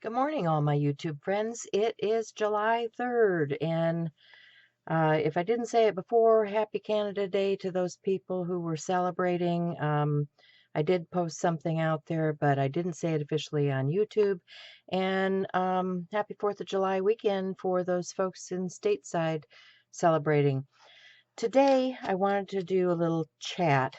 Good morning, all my YouTube friends. It is July 3rd, and if I didn't say it before, Happy Canada Day to those people who were celebrating. I did post something out there, but I didn't say it officially on YouTube. And happy 4th of July weekend for those folks in stateside celebrating. Today, I wanted to do a little chat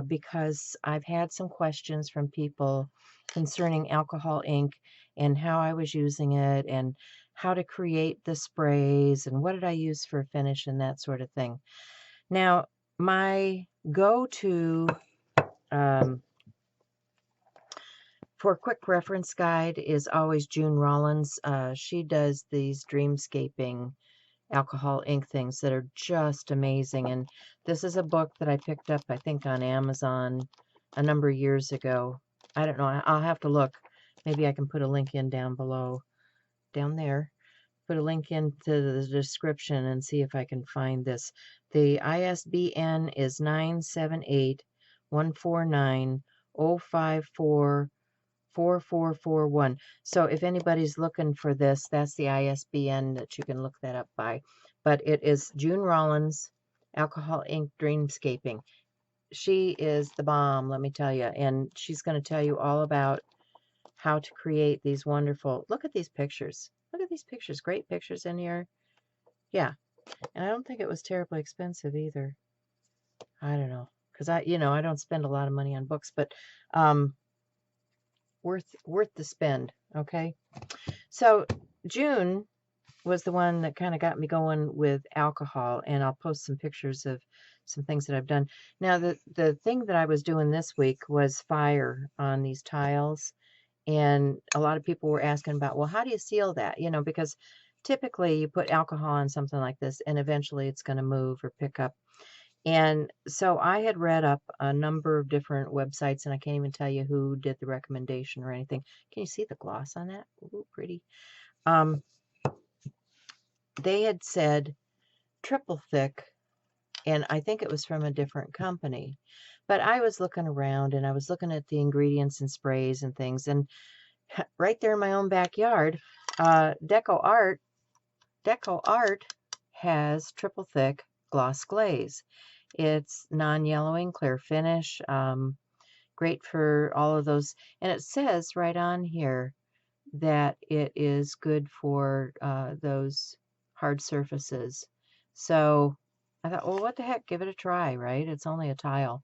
because I've had some questions from people concerning alcohol ink and how I was using it and how to create the sprays and what did I use for a finish and that sort of thing. Now, my go-to for a quick reference guide is always June Rollins. She does these dreamscaping alcohol ink things that are just amazing. And this is a book that I picked up, I think, on Amazon a number of years ago. I don't know. I'll have to look. Maybe I can put a link in down below, down there. Put a link into the description and see if I can find this. The ISBN is 978-149-054-4441. So if anybody's looking for this, that's the ISBN that you can look that up by. But it is June Rollins, Alcohol Ink Dreamscaping. She is the bomb, let me tell you. And she's going to tell you all about how to create these wonderful, look at these pictures. Look at these pictures. Great pictures in here. Yeah. And I don't think it was terribly expensive either. I don't know. Because I don't spend a lot of money on books, but worth the spend. Okay. So June was the one that kind of got me going with alcohol, and I'll post some pictures of some things that I've done. Now, the thing that I was doing this week was fire on these tiles, and a lot of people were asking about, well, how do you seal that? Because typically you put alcohol on something like this, and eventually it's going to move or pick up. And so I had read up a number of different websites, and I can't even tell you who did the recommendation or anything. Can you see the gloss on that? Ooh, pretty. They had said triple thick, and I think it was from a different company. But I was looking around, and I was looking at the ingredients and sprays and things, and right there in my own backyard, Deco Art has triple thick gloss glaze. It's non-yellowing, clear finish, great for all of those. And it says right on here that it is good for those hard surfaces. So I thought, well, what the heck? Give it a try, right? It's only a tile.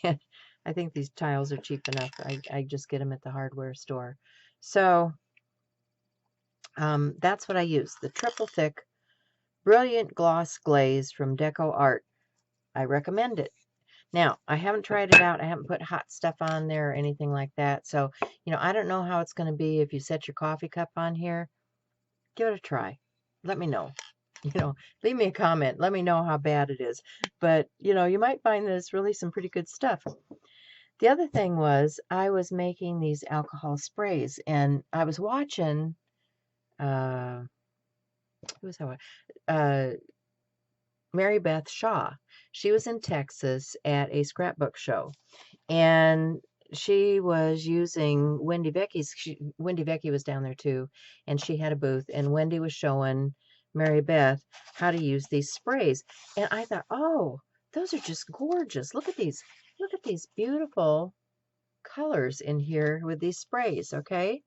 I think these tiles are cheap enough. I just get them at the hardware store. So that's what I use. The triple thick brilliant gloss glaze from Deco Art. I recommend it. Now, I haven't tried it out. I haven't put hot stuff on there or anything like that. So, I don't know how it's going to be if you set your coffee cup on here. Give it a try. Let me know. Leave me a comment. Let me know how bad it is. But, you might find that it's really some pretty good stuff. The other thing was I was making these alcohol sprays, and I was watching, who was that? Mary Beth Shaw. She was in Texas at a scrapbook show, and she was using Wendy Vecchi's. Wendy Vecchi was down there too, and she had a booth, and Wendy was showing Mary Beth how to use these sprays. And I thought, oh, those are just gorgeous. Look at these. Look at these beautiful colors in here with these sprays. Okay,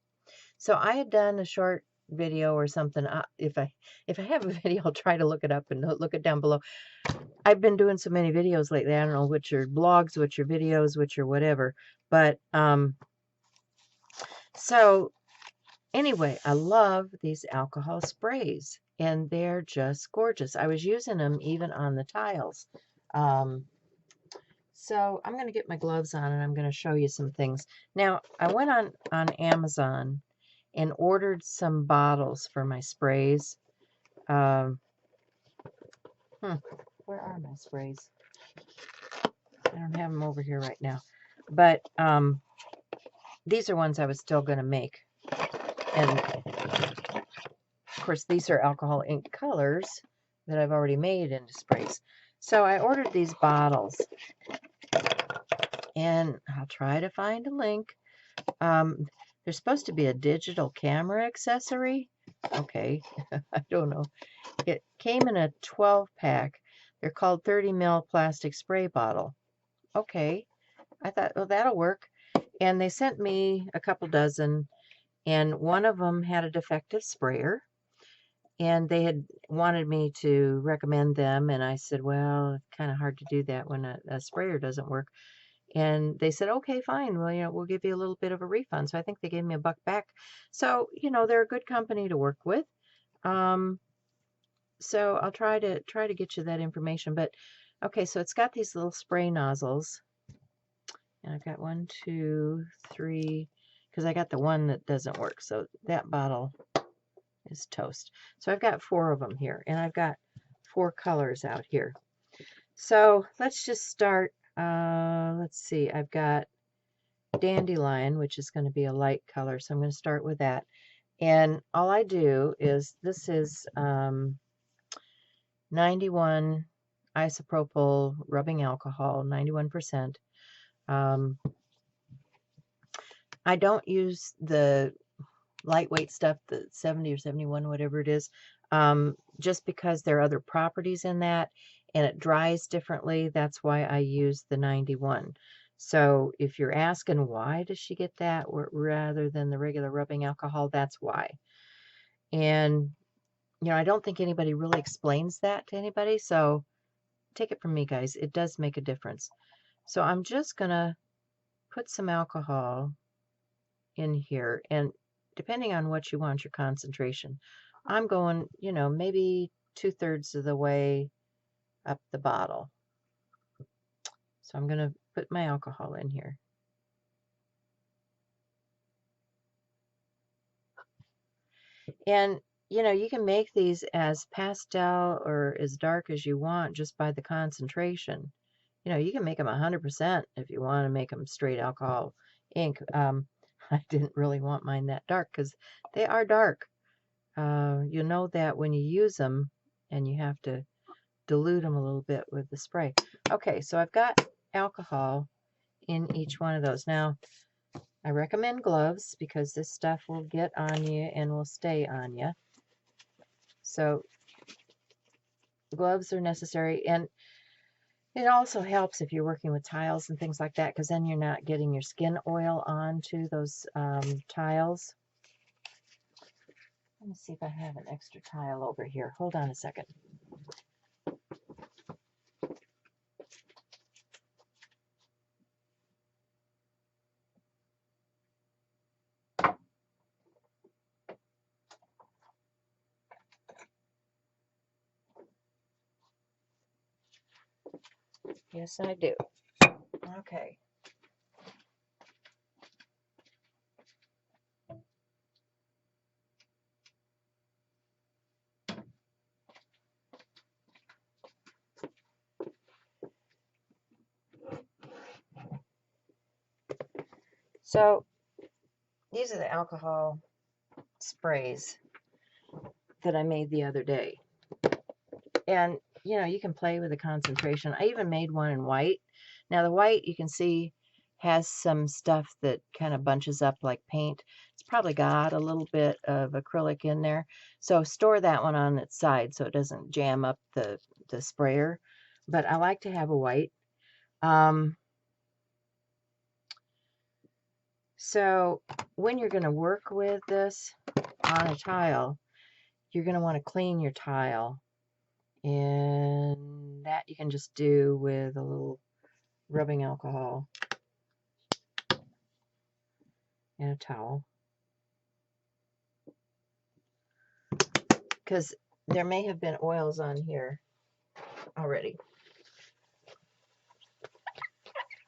so I had done a short video or something. If I have a video, I'll try to look it up and look it down below. I've been doing so many videos lately. I don't know which are blogs, which are videos, which are whatever. But so anyway, I love these alcohol sprays, and they're just gorgeous. I was using them even on the tiles. So I'm going to get my gloves on, and I'm going to show you some things. Now, I went on Amazon and ordered some bottles for my sprays. Where are my sprays? I don't have them over here right now. But these are ones I was still going to make. And, of course, these are alcohol ink colors that I've already made into sprays. So I ordered these bottles. And I'll try to find a link. There's supposed to be a digital camera accessory. Okay, I don't know. It came in a 12-pack. They're called 30 ml plastic spray bottle. Okay, I thought, well, that'll work. And they sent me a couple dozen, and one of them had a defective sprayer. And they had wanted me to recommend them, and I said, well, it's kind of hard to do that when a sprayer doesn't work. And they said, okay, fine. Well, we'll give you a little bit of a refund. So I think they gave me $1 back. So, they're a good company to work with. So I'll try to get you that information. But okay, so it's got these little spray nozzles. And I've got 1, 2, 3, because I got the one that doesn't work. So that bottle is toast. So I've got 4 of them here, and I've got 4 colors out here. So let's just start. Let's see. I've got Dandelion, which is going to be a light color. So I'm going to start with that. And all I do is, this is 91 isopropyl rubbing alcohol, 91%. I don't use the lightweight stuff, the 70 or 71, whatever it is, just because there are other properties in that, and it dries differently. That's why I use the 91. So if you're asking why does she get that rather than the regular rubbing alcohol, that's why. And I don't think anybody really explains that to anybody, so take it from me, guys. It does make a difference. So I'm just gonna put some alcohol in here, and depending on what you want your concentration, I'm going, maybe 2/3 of the way up the bottle. So I'm going to put my alcohol in here. And, you can make these as pastel or as dark as you want just by the concentration. You can make them 100% if you want to make them straight alcohol ink. I didn't really want mine that dark because they are dark. You know that when you use them, and you have to dilute them a little bit with the spray. Okay, so I've got alcohol in each one of those. Now, I recommend gloves because this stuff will get on you and will stay on you. So gloves are necessary, and it also helps if you're working with tiles and things like that, because then you're not getting your skin oil onto those tiles. Let me see if I have an extra tile over here. Hold on a second. Yes, I do. Okay. So these are the alcohol sprays that I made the other day. And, you can play with the concentration. I even made one in white. Now, the white, you can see, has some stuff that kind of bunches up like paint. It's probably got a little bit of acrylic in there. So store that one on its side so it doesn't jam up the sprayer. But I like to have a white. So when you're going to work with this on a tile, you're going to want to clean your tile. And that you can just do with a little rubbing alcohol and a towel. Because there may have been oils on here already.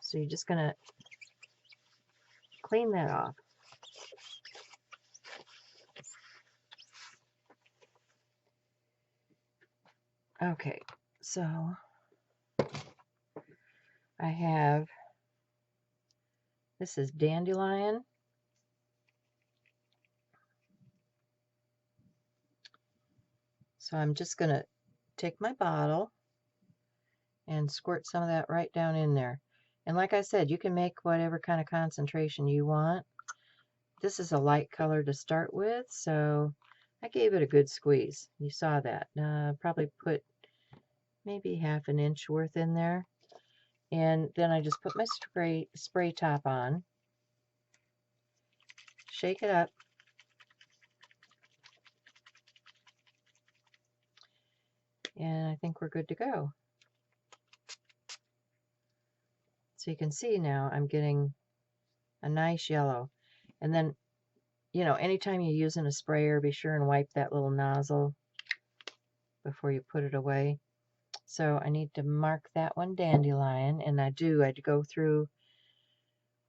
So you're just going to clean that off. Okay, so I have, this is Dandelion. So I'm just going to take my bottle and squirt some of that right down in there. And like I said, you can make whatever kind of concentration you want. this is a light color to start with, so I gave it a good squeeze. You saw that. Probably put maybe half an inch worth in there. And then I just put my spray top on, shake it up, and I think we're good to go. So you can see now I'm getting a nice yellow. And then, you know, anytime you're using a sprayer, be sure and wipe that little nozzle before you put it away. So I need to mark that one dandelion, and I go through.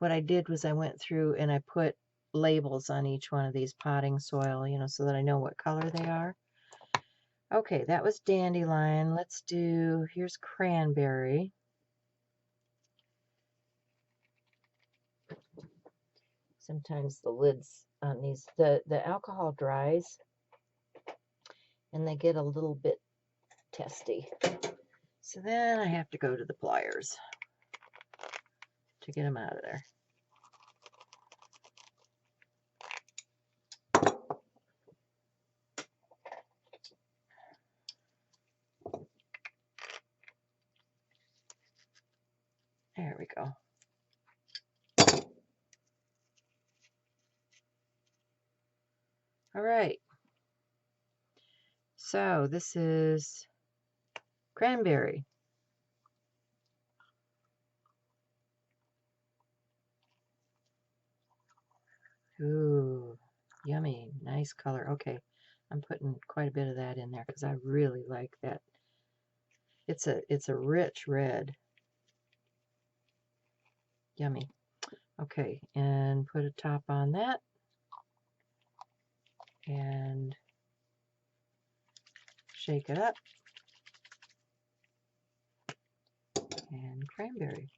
What I did was I went through and I put labels on each one of these potting soil, you know, so that I know what color they are. Okay, that was dandelion. Let's do, here's cranberry. Sometimes the lids on these, the alcohol dries and they get a little bit testy. So then I have to go to the pliers to get them out of there. There we go. All right. So this is cranberry. Ooh, yummy, nice color. Okay, I'm putting quite a bit of that in there because I really like that. It's a rich red. Yummy. Okay, and put a top on that. And shake it up. And cranberry.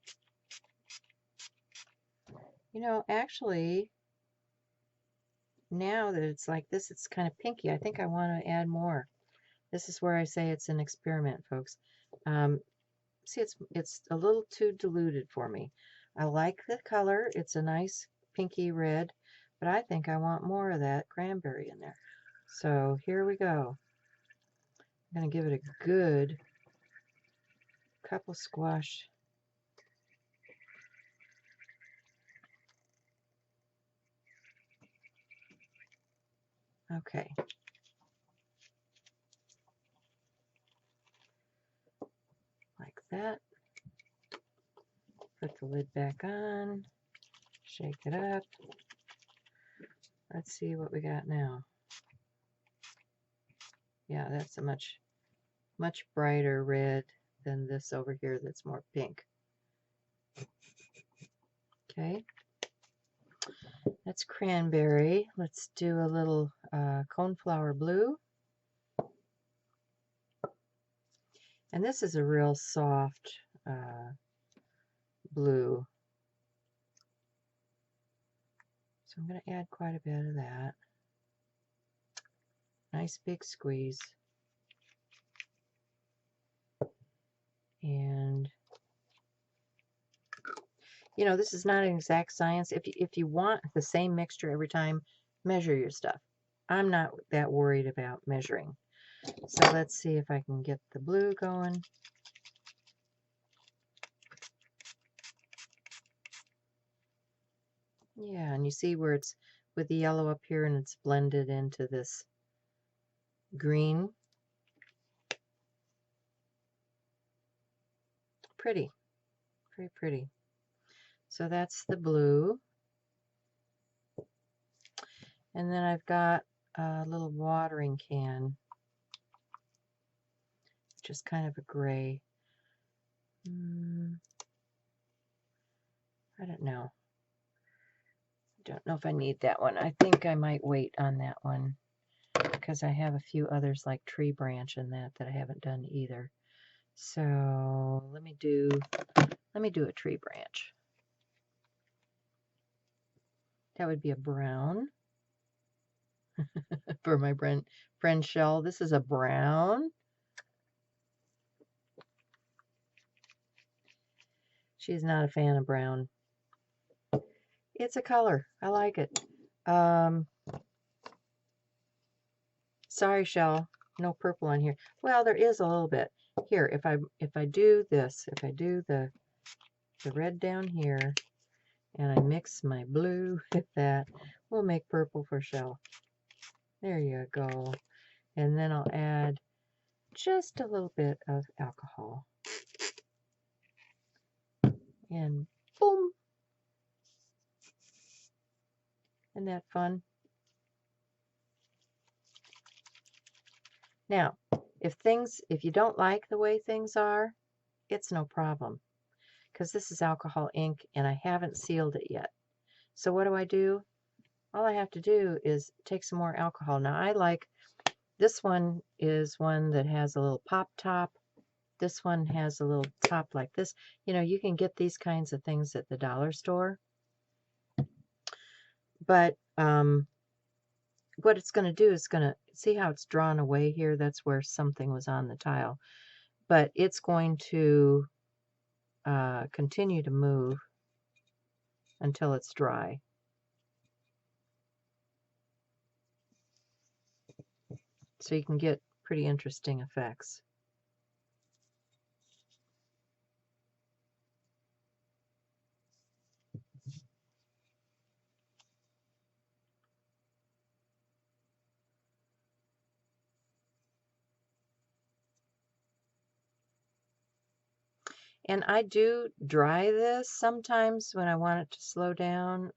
You know, actually, now that it's like this, it's kind of pinky. I think I want to add more. This is where I say it's an experiment, folks. See, it's a little too diluted for me. I like the color. It's a nice pinky red, but I think I want more of that cranberry in there. So here we go. I'm going to give it a good couple squash. Okay. Like that. Put the lid back on. Shake it up. Let's see what we got now. Yeah, that's a much brighter red than this over here that's more pink. Okay. That's cranberry. Let's do a little coneflower blue. And this is a real soft blue. So I'm going to add quite a bit of that. Nice big squeeze. And, you know, this is not an exact science. If you want the same mixture every time, measure your stuff. I'm not that worried about measuring. So let's see if I can get the blue going. Yeah, and you see where it's with the yellow up here and it's blended into this green. Pretty. Very pretty. So that's the blue. And then I've got a little watering can, which is kind of a gray. I don't know. Don't know if I need that one. I think I might wait on that one because I have a few others like tree branch and that I haven't done either. So let me do a tree branch. That would be a brown for my friend Shell. This is a brown. She's not a fan of brown. It's a color. I like it. Sorry, Shell, no purple on here. Well, there is a little bit. Here, if I do this, if I do the red down here, and I mix my blue with that, we'll make purple for Shell. There you go. And then I'll add just a little bit of alcohol. And boom! Isn't that fun? Now, if you don't like the way things are, it's no problem, because this is alcohol ink and I haven't sealed it yet. So what do? All I have to do is take some more alcohol. Now I like, this one is one that has a little pop top. This one has a little top like this. You know, you can get these kinds of things at the dollar store. But what it's going to do is going to, see how it's drawn away here? That's where something was on the tile. But it's going to continue to move until it's dry. So you can get pretty interesting effects. And I do dry this sometimes when I want it to slow down.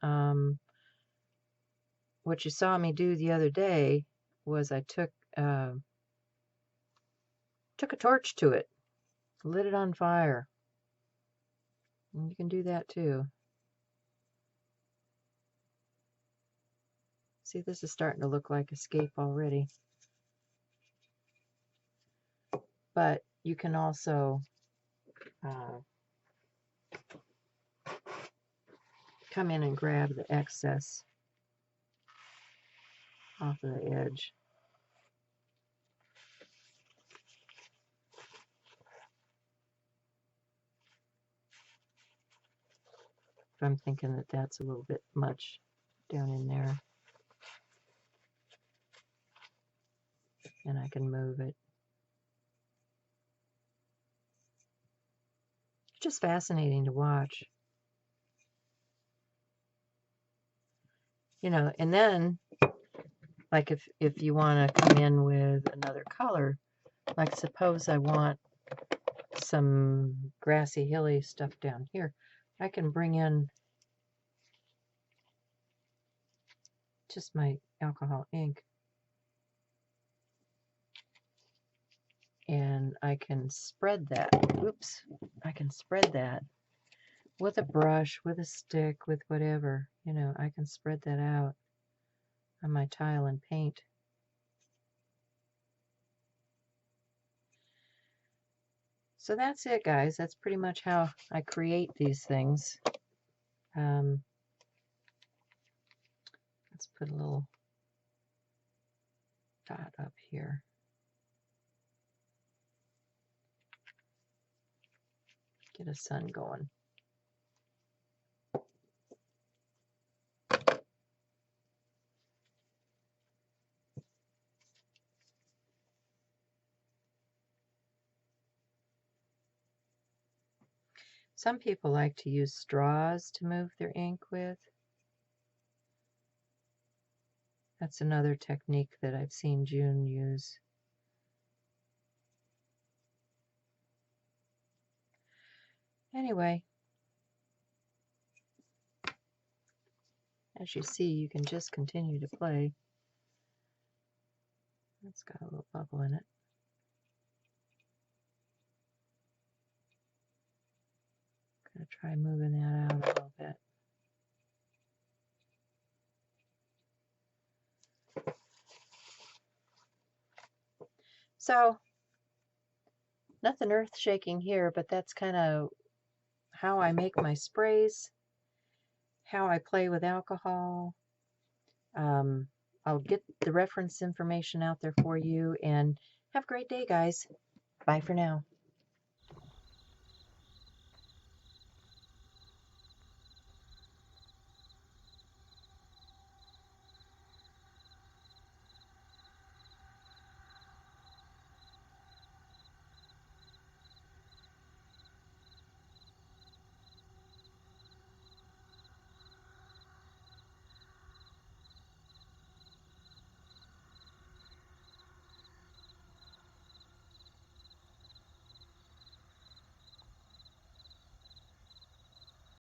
What you saw me do the other day was I took a torch to it, lit it on fire. And you can do that too. See, this is starting to look like escape already. But you can also come in and grab the excess off of the edge. If I'm thinking that that's a little bit much down in there. And I can move it. It's just fascinating to watch. You know, and then, like if you want to come in with another color, like suppose I want some grassy, hilly stuff down here, I can bring in just my alcohol ink. And I can spread that. Oops. I can spread that with a brush, with a stick, with whatever. You know, I can spread that out on my tile and paint. So that's it, guys. That's pretty much how I create these things. Let's put a little dot up here. Get a sun going. Some people like to use straws to move their ink with. That's another technique that I've seen June use. Anyway, as you see, you can just continue to play. It's got a little bubble in it. I'm going to try moving that out a little bit. So, nothing earth-shaking here, but that's kind of how I make my sprays, how I play with alcohol. I'll get the reference information out there for you, and have a great day, guys. Bye for now.